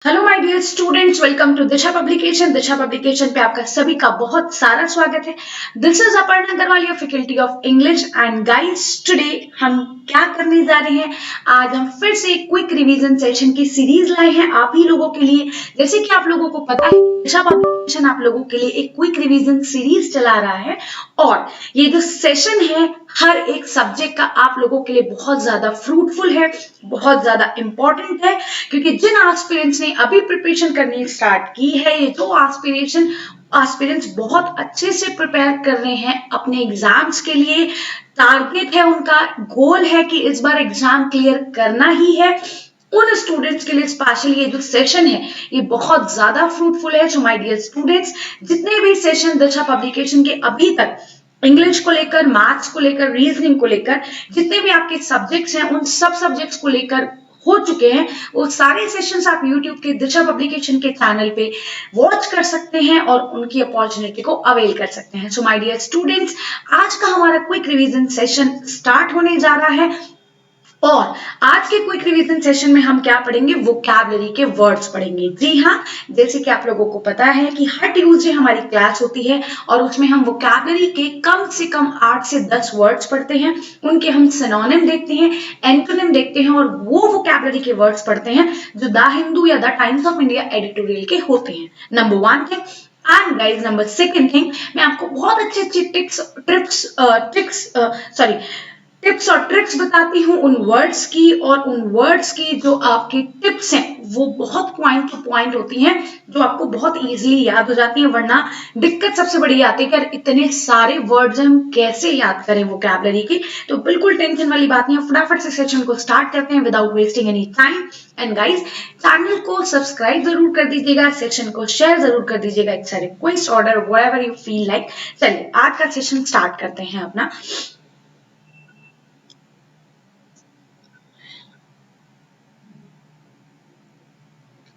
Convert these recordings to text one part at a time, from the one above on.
Hello my dear students, welcome to Disha publication. Disha publication पे आपका सभी का बहुत सारा स्वागत है। This is Aparna Agarwal, your faculty of English. And guys, today हम क्या करने जा रहे हैं? आज हम फिर से एक क्विक रिवीजन सेशन की सीरीज लाए हैं आप ही लोगों के लिए। जैसे कि आप लोगों को पता है, दिशा पब्लिकेशन आप लोगों के लिए एक क्विक रिवीजन सीरीज चला रहा है और ये जो सेशन है हर एक सब्जेक्ट का आप लोगों के लिए बहुत ज्यादा फ्रूटफुल है, बहुत ज्यादा इंपॉर्टेंट है। क्योंकि जिन एस्पिरेंट्स ने अभी प्रिपरेशन करनी स्टार्ट की है, ये जो एस्पिरेंट्स बहुत अच्छे से प्रिपेयर कर रहे हैं अपने एग्जाम्स के लिए, टारगेट है उनका, गोल है कि इस बार एग्जाम क्लियर करना ही है, उन स्टूडेंट्स के लिए स्पेशली ये जो सेशन है ये बहुत ज्यादा फ्रूटफुल है। सो माय डियर स्टूडेंट्स, जितने भी सेशन दिशा पब्लिकेशन के अभी तक इंग्लिश को लेकर, मैथ्स को लेकर, रीजनिंग को लेकर, जितने भी आपके सब्जेक्ट्स हैं उन सब सब्जेक्ट्स को लेकर हो चुके हैं, वो सारे सेशंस आप YouTube के दिशा पब्लिकेशन के चैनल पे वॉच कर सकते हैं और उनकी अपॉर्चुनिटी को अवेल कर सकते हैं। सो माय डियर स्टूडेंट्स, आज का हमारा क्विक रिवीजन सेशन स्टार्ट होने जा रहा है और आज के क्विक रिवीजन सेशन में हम क्या पढ़ेंगे? वोकैबुलरी के वर्ड्स पढ़ेंगे। जी हाँ, जैसे कि आप लोगों को पता है कि हर ट्यूसडे हमारी क्लास होती है और उसमें हम वोकैबुलरी के कम से कम 8 से 10 वर्ड्स पढ़ते हैं, उनके हम सिनोनिम देखते हैं, एंटोनिम देखते हैं और वो वोकैबुलरी के वर्ड्स पढ़ते हैं जो द हिंदू या the times of India editorial के होते हैं। नंबर 1 के। And guys, number second thing, मैं आपको बहुत अच्छी टिप्स और ट्रिक्स बताती हूँ उन वर्ड्स की, और उन वर्ड्स की जो आपकी टिप्स हैं वो बहुत पॉइंट टू पॉइंट होती हैं, जो आपको बहुत इजीली याद हो जाती है। वरना दिक्कत सबसे बड़ी आती है कि इतने सारे वर्ड्स हम कैसे याद करें वोकैबुलरी की। तो बिल्कुल टेंशन वाली बात नहीं है, फटाफट से सेशन को स्टार्ट करते हैं without wasting any time. And guys, channel को सब्सक्राइब जरूर कर दीजिएगा, सेशन को शेयर जरूर कर दीजिएगा। It's a request, order, whatever you feel like. चलिए आज का सेशन स्टार्ट करते हैं अपना।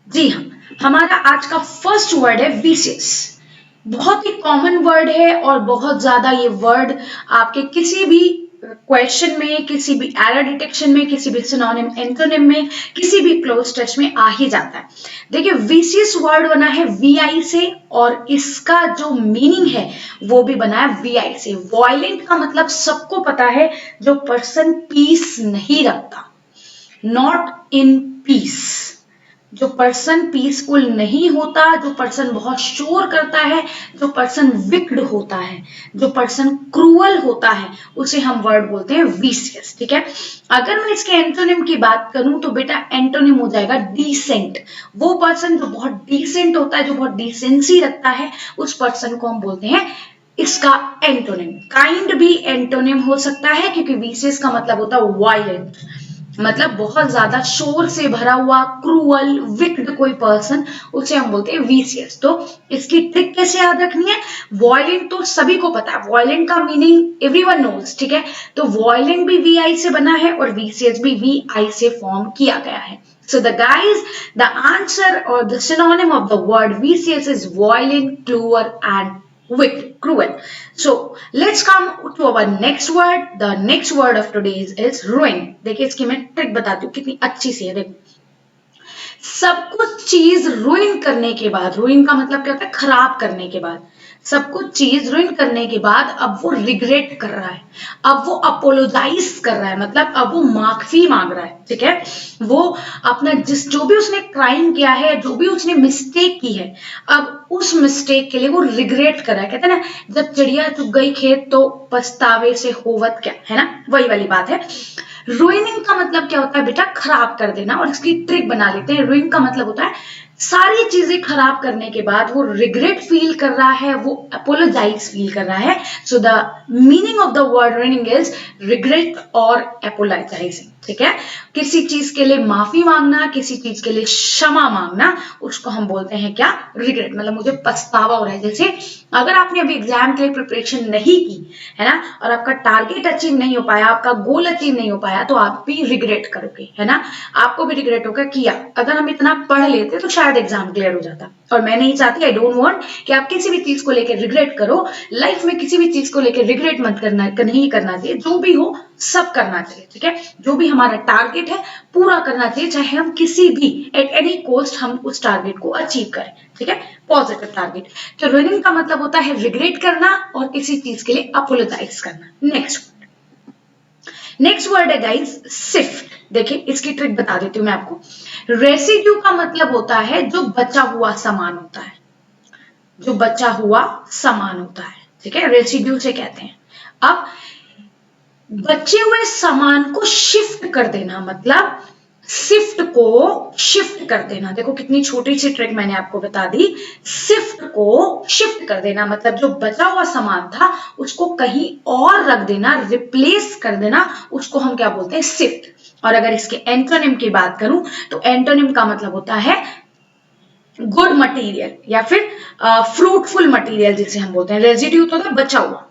जी हाँ, हमारा आज का फर्स्ट वर्ड है विशेष। बहुत ही कॉमन वर्ड है और बहुत ज्यादा ये वर्ड आपके किसी भी क्वेश्चन में, किसी भी एरर डिटेक्शन में, किसी भी सिनोनिम एंटोनिम में, किसी भी क्लोज टेस्ट में आ ही जाता है। देखिए, विशेष वर्ड बना है वीआई से और इसका जो मीनिंग है वो भी बना है वीआई से। वायलेंट का मतलब सबको पता है, जो पर्सन पीस नहीं रखता, नॉट इन पीस। जो पर्सन पीसफुल नहीं होता, जो पर्सन बहुत शोर करता है, जो पर्सन विक्ड होता है, जो पर्सन क्रूअल होता है, उसे हम वर्ड बोलते हैं विशियस। ठीक है, अगर मैं इसके एंटोनिम की बात करूं तो बेटा एंटोनिम हो जाएगा डिसेंट। वो पर्सन जो बहुत डिसेंट होता है, जो बहुत डिसेंसी रखता है, उस पर्सन को हम बोलते हैं इसका एंटोनिम। काइंड भी एंटोनिम हो सकता है, क्योंकि विशियस का मतलब होता है वायलेंट, मतलब बहुत ज्यादा शोर से भरा हुआ, क्रूअल, विक्ड कोई पर्सन, उसे हम बोलते हैं विशियस। तो इसकी ट्रिक कैसे याद रखनी है? वॉयलेंट तो सभी को पता है, वॉयलेंट का मीनिंग एवरीवन नोज। ठीक है, तो वॉयलेंट भी वी से बना है और विशियस भी वी से फॉर्म किया गया है। So the guys, the answer or the synonym of the word vicious is violent, cruel and wicked, cruel. So let's come to our next word. The next word of today's is ruin. देखिए, इसकी मैं trick बताती हूँ कितनी अच्छी सी है। देखो, सब कुछ चीज रुइन करने के बाद, रुइन का मतलब क्या होता है? खराब करने के बाद। सब कुछ चीज रुइन करने के बाद अब वो रिग्रेट कर रहा है, अब वो अपोलोजाइज कर रहा है, मतलब अब वो माफी मांग रहा है। ठीक है, वो अपना जो भी उसने क्राइम किया है, जो भी उसने मिस्टेक की है, अब उस मिस्टेक के लिए वो रिग्रेट कर रहा है। कहते हैं ना, जब चिड़िया चुग गई खेत तो पछतावे से होवत क्या, है ना, वही वाली बात है। रुइनिंग का मतलब क्या होता है बेटा? खराब कर देना। और इसकी ट्रिक बना लेते हैं। रुइन का मतलब होता है सारी चीजें खराब करने के बाद वो रिग्रेट फील कर रहा है, वो अपोलोजाइज फील कर रहा है। So the meaning of the word रुइनिंग is regret और अपोलोजाइजिंग। ठीक है, किसी चीज के लिए माफी मांगना, किसी चीज के लिए क्षमा मांगना, उसको हम बोलते हैं क्या? रिग्रेट। मतलब मुझे पछतावा हो रहा है। जैसे अगर आपने अभी एग्जाम के लिए प्रिपरेशन नहीं की है ना, और आपका टारगेट अचीव नहीं हो पाया, आपका गोल अचीव नहीं हो पाया, तो आप भी रिग्रेट करोगे, है ना। आपको भी रिग्रेट होगा कि यार अगर हम इतना पढ़ लेते तो शायद शायद एग्जाम क्लियर हो जाता। और मैं नहीं चाहती, आई डोंट वांट कि आप किसी भी चीज को लेकर रिग्रेट करो। लाइफ में किसी भी चीज को लेकर रिग्रेट मत करना, नहीं करना चाहिए। जो भी हो सब करना चाहिए, ठीक है। जो भी हमारा टारगेट है पूरा करना चाहिए, चाहे हम किसी भी एट एनी कॉस्ट हम उस टारगेट को अचीव करें, ठीक है। Positive target. तो रनिंग का मतलब होता है रिग्रेट करना और किसी चीज के लिए अपोलोजाइज करना। नेक्स्ट वर्ड है गाइस सिफ्ट। देखिए इसकी ट्रिक बता देती हूं मैं आपको। रेसिड्यू का मतलब होता है जो बचा हुआ सामान होता है, जो बचा हुआ सामान होता है, ठीक है, रेसिड्यू से कहते हैं। अब बचे हुए सामान को शिफ्ट कर देना, मतलब शिफ्ट को शिफ्ट कर देना। देखो कितनी छोटी सी ट्रिक मैंने आपको बता दी। शिफ्ट को शिफ्ट कर देना मतलब जो बचा हुआ सामान था उसको कहीं और रख देना, रिप्लेस कर देना, उसको हम क्या बोलते हैं, शिफ्ट। और अगर इसके एंटोनिम की बात करूं तो एंटोनिम का मतलब होता है गुड मटेरियल या फिर फ्रूटफुल मटेरियल, जिसे हम बोलते हैं। रेजिड्यू तो था बचा हुआ,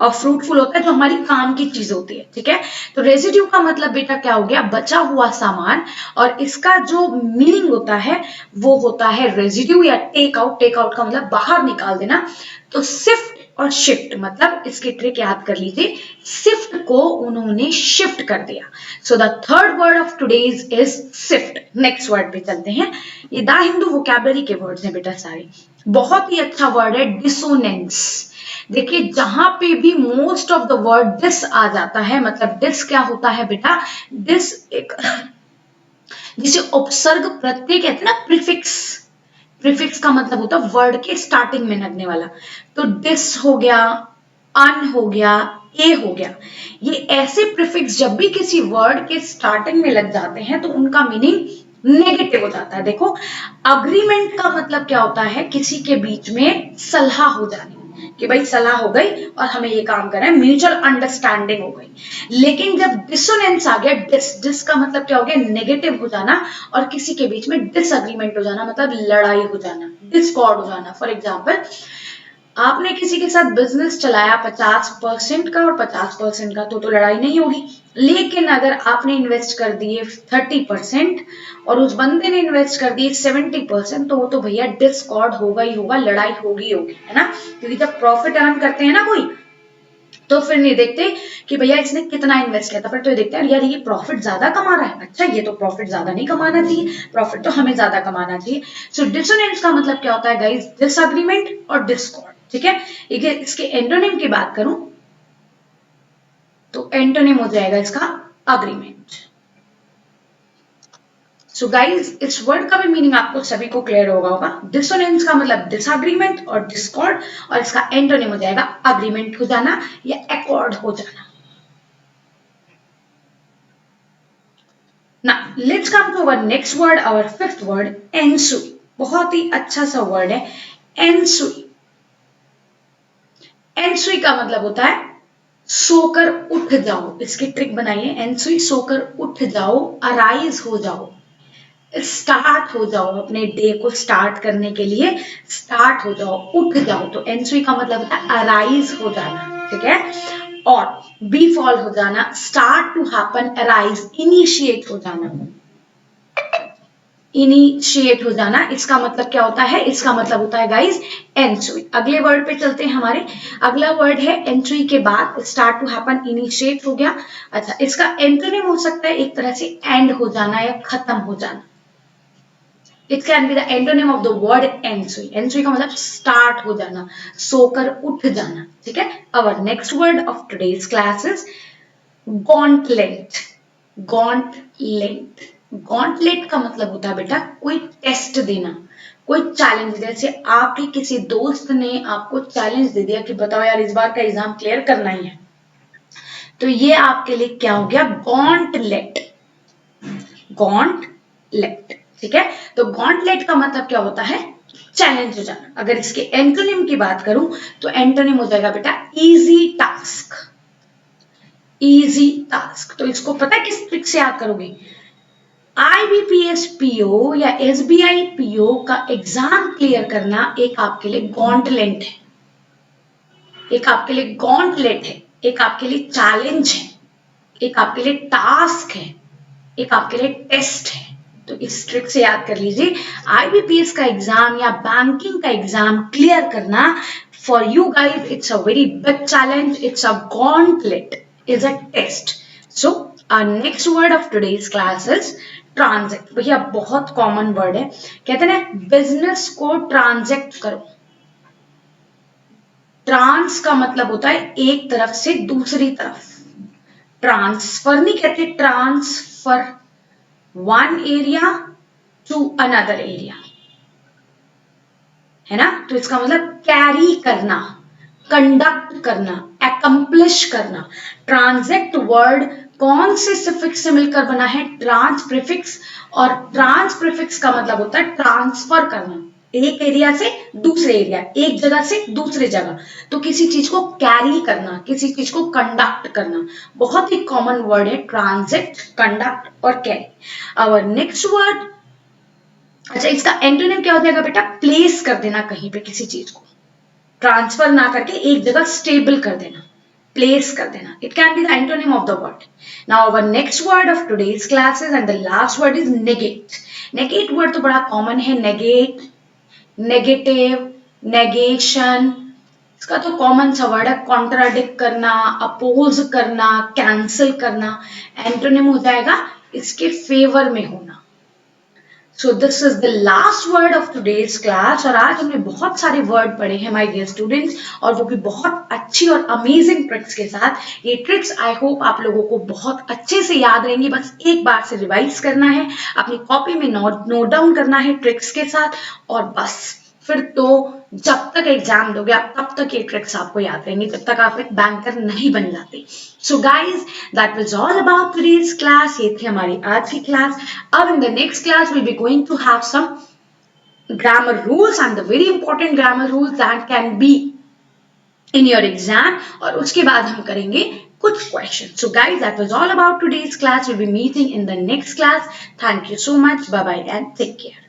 और फ्रूटफुल होता है जो हमारी काम की चीज होती है, ठीक है। तो रेजिड्यू का मतलब बेटा क्या हो गया, बचा हुआ सामान। और इसका जो मीनिंग होता है वो होता है रेजिड्यू या टेक आउट। टेक आउट का मतलब बाहर निकाल देना। तो शिफ्ट और शिफ्ट मतलब इसकी ट्रिक याद कर लीजिए, शिफ्ट को उन्होंने शिफ्ट कर दिया। So the third word of today's is shift. Next word पे चलते हैं। ये द हिंदू वोकैबुलरी के वर्ड्स हैं बेटा सारे। बहुत ही अच्छा वर्ड है डिसोनेंस। देखिए जहां पे भी most of the word this आ जाता है, मतलब दिस क्या होता है बेटा, दिस एक जिसे उपसर्ग प्रत्यय कहते हैं ना, प्रीफिक्स। प्रीफिक्स का मतलब होता है वर्ड के स्टार्टिंग में लगने वाला। तो दिस हो गया, अन हो गया, ए हो गया। ये ऐसे प्रीफिक्स जब भी किसी वर्ड के स्टार्टिंग में लग जाते हैं तो उनका मीनिंग नेगेटिव हो जाता है। देखो अग्रीमेंट का मतलब क्या होता है, किसी के बीच में सलाह हो जानी, कि भाई सलाह हो गई और हमें ये काम करना है, म्यूचुअल अंडरस्टैंडिंग हो गई। लेकिन जब डिसोनेंस आ गया, डिस का मतलब क्या हो गया, नेगेटिव हो जाना, और किसी के बीच में डिसएग्रीमेंट हो जाना मतलब लड़ाई हो जाना, डिस्कॉर्ड हो जाना। फॉर एग्जाम्पल आपने किसी के साथ बिजनेस चलाया 50% का और 50% का, तो लड़ाई नहीं होगी। लेकिन अगर आपने इन्वेस्ट कर दिए 30% और उस बंदे ने इन्वेस्ट कर दिए 70%, तो वो तो भैया डिस्कॉर्ड होगा ही होगा, लड़ाई होगी होगी, है ना। क्योंकि जब प्रॉफिट अर्न करते हैं ना कोई, तो फिर नहीं देखते कि भैया इसने कितना इन्वेस्ट किया था, फिर तो ये देखते हैं यार ये प्रॉफिट ज्यादा कमा रहा है, अच्छा ये तो प्रॉफिट ज्यादा नहीं कमाना चाहिए, प्रॉफिट तो हमें ज्यादा कमाना चाहिए। सो डिसोनेंस का मतलब क्या होता है गाइस, डिसएग्रीमेंट और डिस्कॉर्ड, ठीक है। इसके एंटोनिम की बात करूं तो एंटोनिम हो जाएगा इसका अग्रीमेंट। सो गाइस इस वर्ड का भी मीनिंग आपको सभी को क्लियर होगा। डिसोनेंस का मतलब डिसएग्रीमेंट और डिस्कॉर्ड, और इसका एंटोनिम हो जाएगा अग्रीमेंट हो जाना या एकॉर्ड हो जाना। Now let's come to our next word, our fifth word, एनसुई। बहुत ही अच्छा सा वर्ड है एनसुई। एनसुई का मतलब होता है सोकर उठ जाओ। इसकी ट्रिक बनाइए, एनसुई सोकर उठ जाओ, अराइज हो जाओ, स्टार्ट हो जाओ, अपने डे को स्टार्ट करने के लिए स्टार्ट हो जाओ, उठ जाओ। तो एनसुई का मतलब होता है अराइज हो जाना, ठीक है। और बी फॉल हो जाना, start to happen, arise initiate हो जाना, इनिशिएट हो जाना। इसका मतलब क्या होता है, इसका मतलब होता है गाइस एनसुई। अगले वर्ड पे चलते हैं हमारे। अगला वर्ड है एनसुई के बाद स्टार्ट टू हैपन, इनिशिएट हो गया। अच्छा इसका एंटोनिम हो सकता है एक तरह से एंड हो जाना या खत्म हो जाना। It can be the antonym of the word ensue. Ensue का मतलब स्टार्ट हो जाना, सोकर उठ जाना, ठीक है। Our next word of today's class is gauntlet. Gauntlet, gauntlet का मतलब होता है बेटा कोई टेस्ट देना, कोई चैलेंज। जैसे आपके किसी दोस्त ने आपको चैलेंज दे दिया कि बताओ यार इस बार का एग्जाम क्लियर करना ही है, तो ये आपके लिए क्या हो गया, गॉन्टलेट। गॉन्टलेट, ठीक है। तो गॉन्टलेट का मतलब क्या होता है, चैलेंज हो जाना। अगर इसके एंटोनिम की बात करूं तो एंटोनिम हो जाएगा बेटा इजी टास्क। इजी टास्क, तो इसको पता है किस ट्रिक से याद करोगे, आईबीपीएस पीओ या एसबीआई पीओ का एग्जाम क्लियर करना एक आपके लिए गॉन्टलेट है, एक आपके लिए गॉन्टलेट है, एक आपके लिए चैलेंज है, एक आपके लिए टास्क है, एक आपके लिए टेस्ट है, तो इस ट्रिक से याद कर लीजिए, IBPS का एग्जाम या बैंकिंग का एग्जाम क्लियर करना for you guys it's a very big challenge, it's a gauntlet, is a test. So our next word of today's class is ट्रांजेक्ट। भैया बहुत कॉमन वर्ड है, कहते हैं ना बिजनेस को ट्रांजेक्ट करो। ट्रांस का मतलब होता है एक तरफ से दूसरी तरफ, ट्रांसफर नहीं कहते, transfer one area to another area, है ना। तो इसका मतलब कैरी करना, कंडक्ट करना, एकम्प्लिश करना। ट्रांजेक्ट वर्ड कौन से सफिक्स से मिलकर बना है? ट्रांस प्रीफिक्स, और ट्रांस प्रीफिक्स का मतलब होता है ट्रांसफर करना, एक एरिया से दूसरे एरिया, एक जगह से दूसरे जगह। तो किसी चीज को कैरी करना, किसी चीज को कंडक्ट करना, बहुत ही कॉमन वर्ड है ट्रांजेक्ट, कंडक्ट और कैरी। आवर नेक्स्ट वर्ड, अच्छा इसका एंटोनिम क्या हो जाएगा बेटा? प्लेस कर देना कहीं पे किसी चीज को, ट्रांसफर ना करके एक जगह स्टेबल कर देना, प्लेस कर देना। It can be the antonym of the word. Now our next word of today's classes and the last word is negate. Negate word तो बड़ा कॉमन है, नेगेट, नेगेटिव, नेगेशन, इसका तो कॉमन सा वर्ड है। कॉन्ट्राडिक्ट करना, अपोज करना, cancel करना। एंटोनिम हो जाएगा इसके फेवर में होना। So this is the last word of today's class, और आज हमने बहुत सारे वर्ड पढ़े हैं माय डियर स्टूडेंट्स, और वो भी बहुत अच्छी और अमेजिंग ट्रिक्स के साथ। ये ट्रिक्स आई होप आप लोगों को बहुत अच्छे से याद रहेंगी, बस एक बार से रिवाइज करना है, अपनी कॉपी में नोट डाउन करना है ट्रिक्स के साथ, और बस फिर तो जब तक एग्जाम दोगे आप तब तक ये ट्रिक्स आपको याद रहेंगी, जब तक आप एक बैंकर नहीं बन जाते। So guys that was all about today's class, ये थी हमारी आज की क्लास। अब in the next class will be going to have some grammar rules and the very important grammar rules that can be in your exam, और उसके बाद हम करेंगे कुछ question. So guys that was all about today's class, will be meeting in the next class. Thank you so much, bye bye and take care.